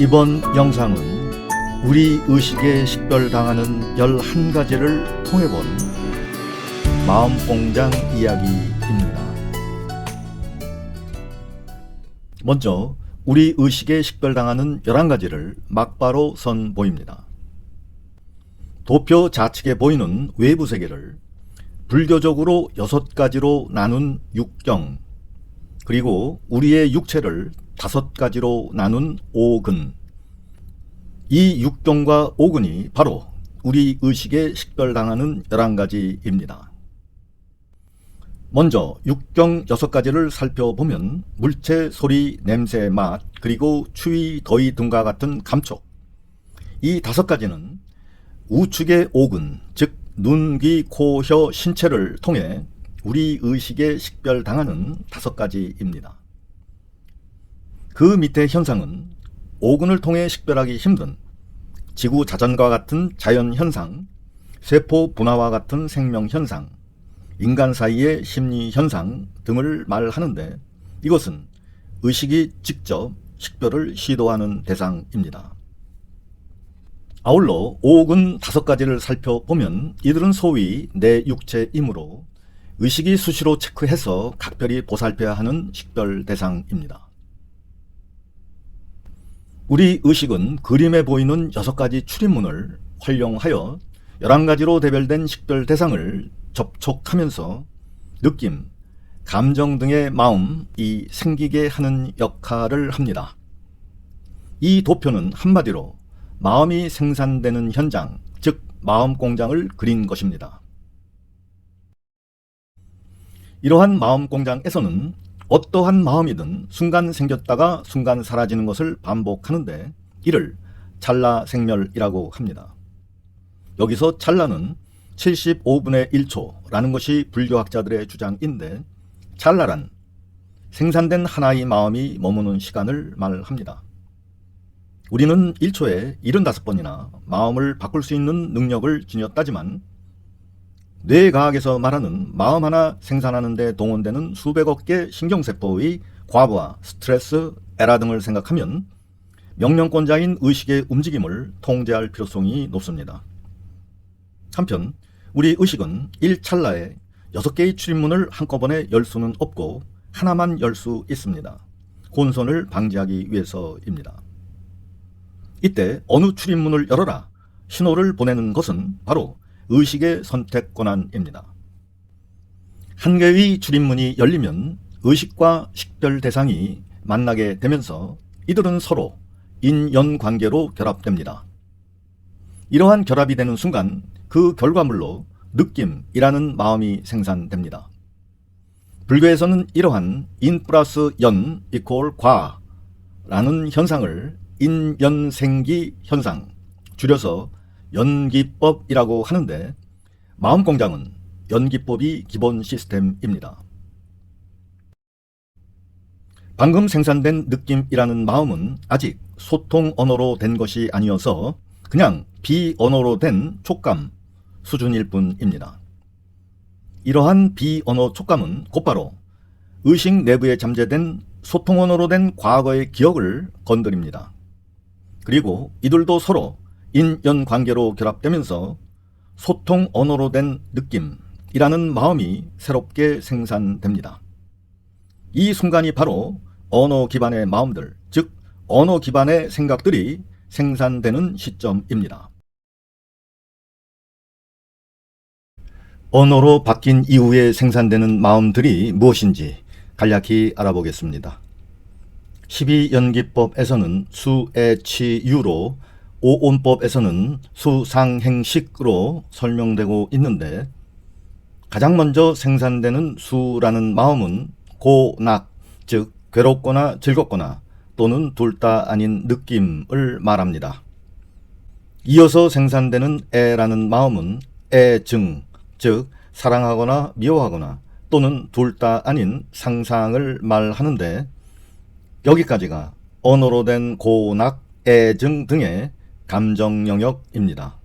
이번 영상은 우리 의식에 식별당하는 11가지를 통해본 마음공장 이야기입니다. 먼저 우리 의식에 식별당하는 11가지를 막바로 선보입니다. 도표 좌측에 보이는 외부 세계를 불교적으로 6가지로 나눈 육경, 그리고 우리의 육체를 5가지로 나눈 오근, 이 육경과 오근이 바로 우리 의식에 식별당하는 11가지입니다. 먼저 육경 6가지를 살펴보면 물체, 소리, 냄새, 맛, 그리고 추위, 더위 등과 같은 감촉, 이 5가지는 우측의 오근, 즉 눈, 귀, 코, 혀, 신체를 통해 우리 의식에 식별당하는 5가지입니다. 그 밑의 현상은 오근을 통해 식별하기 힘든 지구 자전과 같은 자연현상, 세포 분화와 같은 생명현상, 인간 사이의 심리현상 등을 말하는데, 이것은 의식이 직접 식별을 시도하는 대상입니다. 아울러 오근 5가지를 살펴보면 이들은 소위 내 육체이므로 의식이 수시로 체크해서 각별히 보살펴야 하는 식별 대상입니다. 우리 의식은 그림에 보이는 6가지 출입문을 활용하여 11가지로 대별된 식별 대상을 접촉하면서 느낌, 감정 등의 마음이 생기게 하는 역할을 합니다. 이 도표는 한마디로 마음이 생산되는 현장, 즉 마음 공장을 그린 것입니다. 이러한 마음 공장에서는 어떠한 마음이든 순간 생겼다가 순간 사라지는 것을 반복하는데, 이를 찰나생멸이라고 합니다. 여기서 찰나는 75분의 1초라는 것이 불교학자들의 주장인데, 찰나란 생산된 하나의 마음이 머무는 시간을 말합니다. 우리는 1초에 75번이나 마음을 바꿀 수 있는 능력을 지녔다지만, 뇌과학에서 말하는 마음 하나 생산하는 데 동원되는 수백억 개 신경세포의 과부하, 스트레스, 에라 등을 생각하면 명령권자인 의식의 움직임을 통제할 필요성이 높습니다. 한편 우리 의식은 1찰나에 6개의 출입문을 한꺼번에 열 수는 없고 하나만 열 수 있습니다. 혼선을 방지하기 위해서입니다. 이때 어느 출입문을 열어라 신호를 보내는 것은 바로 의식의 선택 권한입니다. 한 개의 출입문이 열리면 의식과 식별 대상이 만나게 되면서 이들은 서로 인연관계로 결합됩니다. 이러한 결합이 되는 순간 그 결과물로 느낌이라는 마음이 생산됩니다. 불교에서는 이러한 인 플러스 연 이퀄 과라는 현상을 인연생기 현상, 줄여서 연기법이라고 하는데, 마음공장은 연기법이 기본 시스템입니다. 방금 생산된 느낌이라는 마음은 아직 소통 언어로 된 것이 아니어서 그냥 비언어로 된 촉감 수준일 뿐입니다. 이러한 비언어 촉감은 곧바로 의식 내부에 잠재된 소통 언어로 된 과거의 기억을 건드립니다. 그리고 이들도 서로 인연관계로 결합되면서 소통 언어로 된 느낌이라는 마음이 새롭게 생산됩니다. 이 순간이 바로 언어 기반의 마음들, 즉 언어 기반의 생각들이 생산되는 시점입니다. 언어로 바뀐 이후에 생산되는 마음들이 무엇인지 간략히 알아보겠습니다. 12연기법에서는 수애치유로, 오온법에서는 수상행식으로 설명되고 있는데, 가장 먼저 생산되는 수라는 마음은 고낙, 즉 괴롭거나 즐겁거나 또는 둘 다 아닌 느낌을 말합니다. 이어서 생산되는 애라는 마음은 애증, 즉 사랑하거나 미워하거나 또는 둘 다 아닌 상상을 말하는데, 여기까지가 언어로 된 고낙, 애증 등의 감정 영역입니다.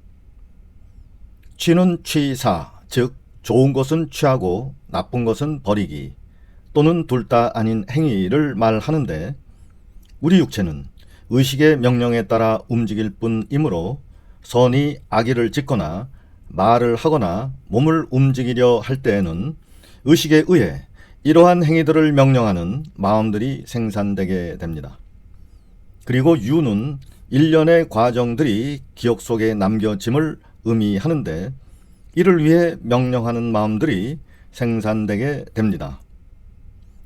취는 취사, 즉 좋은 것은 취하고 나쁜 것은 버리기 또는 둘 다 아닌 행위를 말하는데, 우리 육체는 의식의 명령에 따라 움직일 뿐이므로 선이 악의를 짓거나 말을 하거나 몸을 움직이려 할 때에는 의식에 의해 이러한 행위들을 명령하는 마음들이 생산되게 됩니다. 그리고 유는 일련의 과정들이 기억 속에 남겨짐을 의미하는데 이를 위해 명령하는 마음들이 생산되게 됩니다.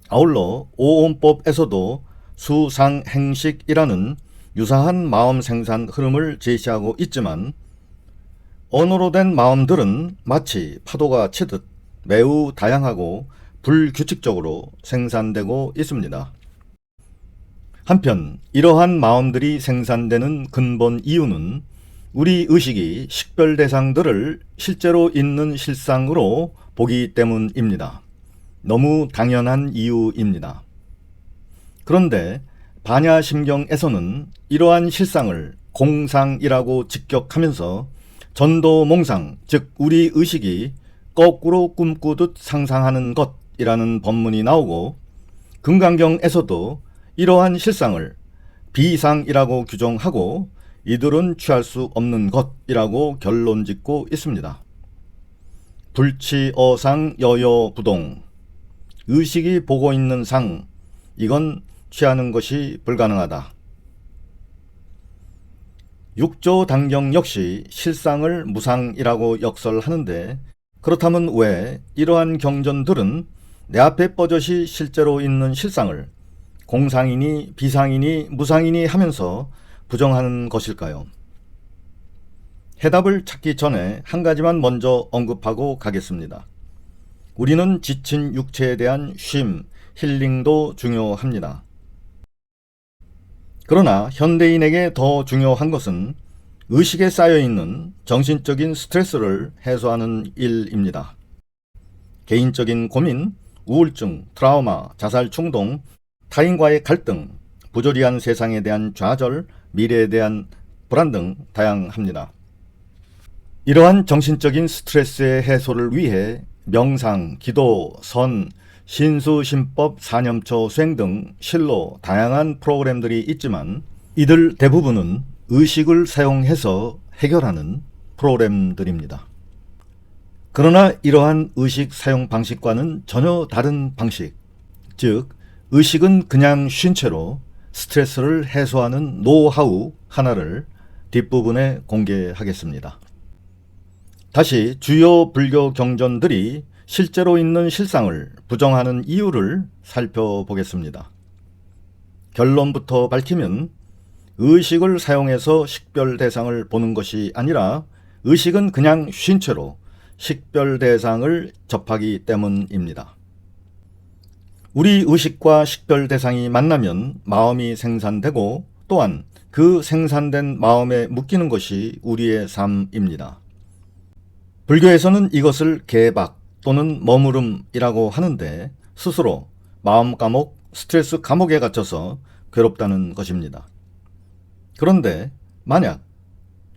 아울러 오온법에서도 수상행식이라는 유사한 마음 생산 흐름을 제시하고 있지만 언어로 된 마음들은 마치 파도가 치듯 매우 다양하고 불규칙적으로 생산되고 있습니다. 한편 이러한 마음들이 생산되는 근본 이유는 우리 의식이 식별 대상들을 실제로 있는 실상으로 보기 때문입니다. 너무 당연한 이유입니다. 그런데 반야심경에서는 이러한 실상을 공상이라고 직격하면서 전도몽상, 즉 우리 의식이 거꾸로 꿈꾸듯 상상하는 것이라는 법문이 나오고, 금강경에서도 이러한 실상을 비상이라고 규정하고 이들은 취할 수 없는 것이라고 결론짓고 있습니다. 불치어상 여여부동, 의식이 보고 있는 상, 이건 취하는 것이 불가능하다. 육조단경 역시 실상을 무상이라고 역설하는데, 그렇다면 왜 이러한 경전들은 내 앞에 뻐젓이 실제로 있는 실상을 공상이니 비상이니 무상이니 하면서 부정하는 것일까요? 해답을 찾기 전에 한 가지만 먼저 언급하고 가겠습니다. 우리는 지친 육체에 대한 쉼, 힐링도 중요합니다. 그러나 현대인에게 더 중요한 것은 의식에 쌓여있는 정신적인 스트레스를 해소하는 일입니다. 개인적인 고민, 우울증, 트라우마, 자살 충동, 타인과의 갈등, 부조리한 세상에 대한 좌절, 미래에 대한 불안 등 다양합니다. 이러한 정신적인 스트레스의 해소를 위해 명상, 기도, 선, 신수심법, 사념초 수행 등 실로 다양한 프로그램들이 있지만 이들 대부분은 의식을 사용해서 해결하는 프로그램들입니다. 그러나 이러한 의식 사용 방식과는 전혀 다른 방식, 즉 의식은 그냥 쉰 채로 스트레스를 해소하는 노하우 하나를 뒷부분에 공개하겠습니다. 다시 주요 불교 경전들이 실제로 있는 실상을 부정하는 이유를 살펴보겠습니다. 결론부터 밝히면 의식을 사용해서 식별 대상을 보는 것이 아니라 의식은 그냥 쉰 채로 식별 대상을 접하기 때문입니다. 우리 의식과 식별 대상이 만나면 마음이 생산되고 또한 그 생산된 마음에 묶이는 것이 우리의 삶입니다. 불교에서는 이것을 개박 또는 머무름이라고 하는데 스스로 마음 감옥, 스트레스 감옥에 갇혀서 괴롭다는 것입니다. 그런데 만약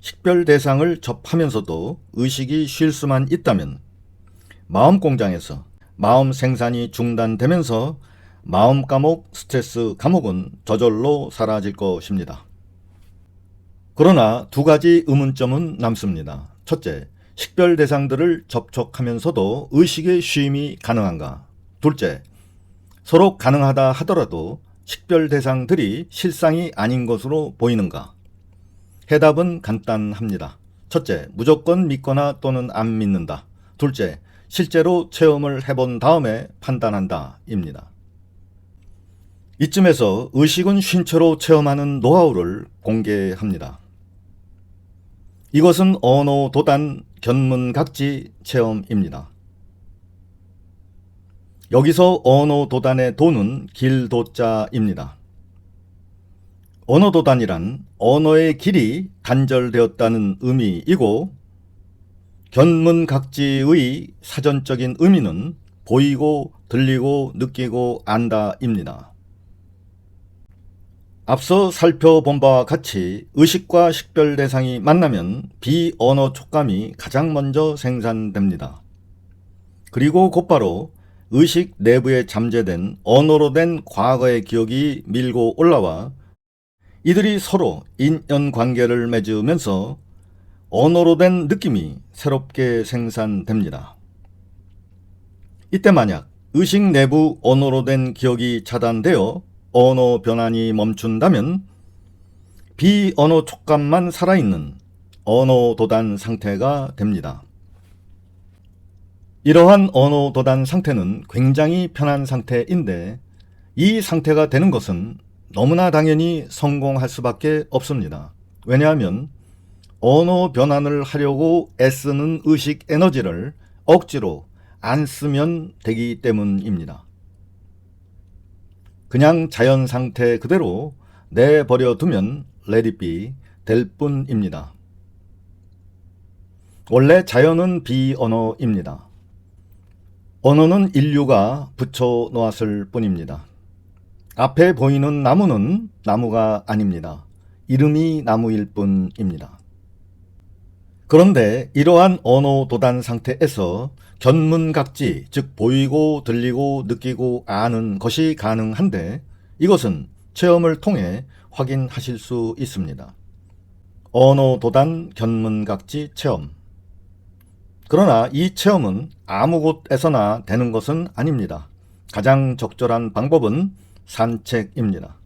식별 대상을 접하면서도 의식이 쉴 수만 있다면 마음 공장에서 마음 생산이 중단되면서 마음 감옥, 스트레스 감옥은 저절로 사라질 것입니다. 그러나 두 가지 의문점은 남습니다. 첫째, 식별 대상들을 접촉하면서도 의식의 쉼이 가능한가? 둘째, 서로 가능하다 하더라도 식별 대상들이 실상이 아닌 것으로 보이는가? 해답은 간단합니다. 첫째, 무조건 믿거나 또는 안 믿는다. 둘째, 실제로 체험을 해본 다음에 판단한다 입니다. 이쯤에서 의식은 쉰 채로 체험하는 노하우를 공개합니다. 이것은 언어 도단 견문각지 체험입니다. 여기서 언어 도단의 도는 길도자입니다. 언어 도단이란 언어의 길이 단절되었다는 의미이고, 견문각지의 사전적인 의미는 보이고 들리고 느끼고 안다입니다. 앞서 살펴본 바와 같이 의식과 식별 대상이 만나면 비언어 촉감이 가장 먼저 생산됩니다. 그리고 곧바로 의식 내부에 잠재된 언어로 된 과거의 기억이 밀고 올라와 이들이 서로 인연관계를 맺으면서 언어로 된 느낌이 새롭게 생산됩니다. 이때 만약 의식 내부 언어로 된 기억이 차단되어 언어 변환이 멈춘다면 비언어 촉감만 살아있는 언어 도단 상태가 됩니다. 이러한 언어 도단 상태는 굉장히 편한 상태인데 이 상태가 되는 것은 너무나 당연히 성공할 수밖에 없습니다. 왜냐하면 언어 변환을 하려고 애쓰는 의식 에너지를 억지로 안 쓰면 되기 때문입니다. 그냥 자연 상태 그대로 내버려 두면 let it be 될 뿐입니다. 원래 자연은 비언어입니다. 언어는 인류가 붙여 놓았을 뿐입니다. 앞에 보이는 나무는 나무가 아닙니다. 이름이 나무일 뿐입니다. 그런데 이러한 언어 도단 상태에서 견문각지, 즉 보이고 들리고 느끼고 아는 것이 가능한데 이것은 체험을 통해 확인하실 수 있습니다. 언어 도단 견문각지 체험. 그러나 이 체험은 아무 곳에서나 되는 것은 아닙니다. 가장 적절한 방법은 산책입니다.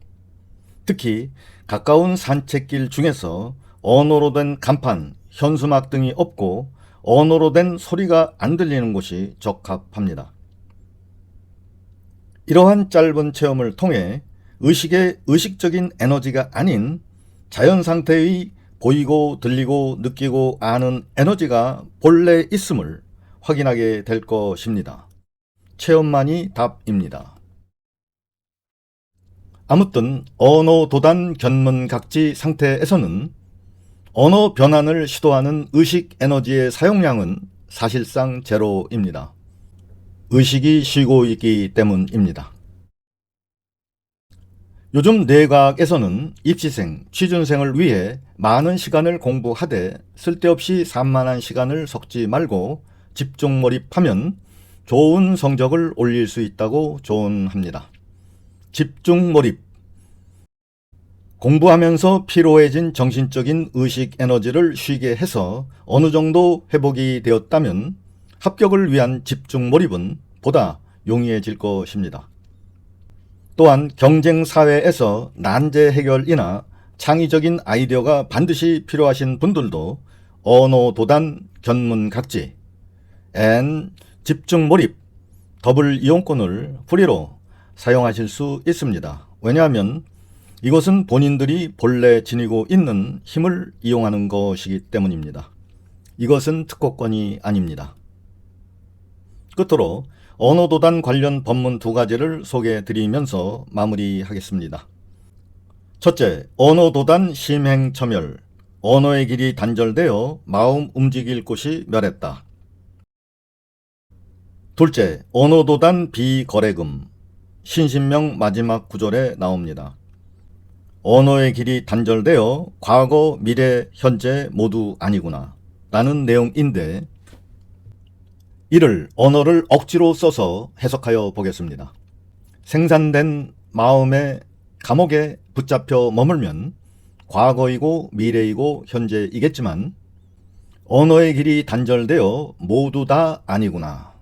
특히 가까운 산책길 중에서 언어로 된 간판, 현수막 등이 없고 언어로 된 소리가 안 들리는 곳이 적합합니다. 이러한 짧은 체험을 통해 의식의 의식적인 에너지가 아닌 자연 상태의 보이고 들리고 느끼고 아는 에너지가 본래 있음을 확인하게 될 것입니다. 체험만이 답입니다. 아무튼 언어 도단 견문각지 상태에서는 언어 변환을 시도하는 의식 에너지의 사용량은 사실상 제로입니다. 의식이 쉬고 있기 때문입니다. 요즘 뇌과학에서는 입시생, 취준생을 위해 많은 시간을 공부하되 쓸데없이 산만한 시간을 섞지 말고 집중 몰입하면 좋은 성적을 올릴 수 있다고 조언합니다. 집중 몰입. 공부하면서 피로해진 정신적인 의식 에너지를 쉬게 해서 어느 정도 회복이 되었다면 합격을 위한 집중 몰입은 보다 용이해질 것입니다. 또한 경쟁 사회에서 난제 해결이나 창의적인 아이디어가 반드시 필요하신 분들도 언어 도단 견문각지 앤 집중 몰입 더블 이용권을 프리로 사용하실 수 있습니다. 왜냐하면 이것은 본인들이 본래 지니고 있는 힘을 이용하는 것이기 때문입니다. 이것은 특허권이 아닙니다. 끝으로 언어도단 관련 법문 2가지를 소개해 드리면서 마무리하겠습니다. 첫째, 언어도단 심행처멸. 언어의 길이 단절되어 마음 움직일 곳이 멸했다. 둘째, 언어도단 비거래금. 신신명 마지막 구절에 나옵니다. 언어의 길이 단절되어 과거, 미래, 현재 모두 아니구나 라는 내용인데 이를 언어를 억지로 써서 해석하여 보겠습니다. 생산된 마음의 감옥에 붙잡혀 머물면 과거이고 미래이고 현재이겠지만 언어의 길이 단절되어 모두 다 아니구나.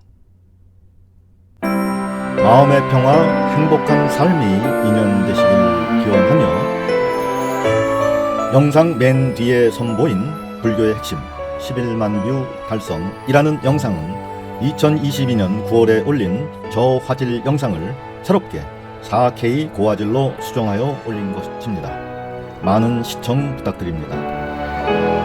마음의 평화, 행복한 삶이 인연되시길 기원하며 영상 맨 뒤에 선보인 불교의 핵심 11만 뷰 달성이라는 영상은 2022년 9월에 올린 저화질 영상을 새롭게 4K 고화질로 수정하여 올린 것입니다. 많은 시청 부탁드립니다.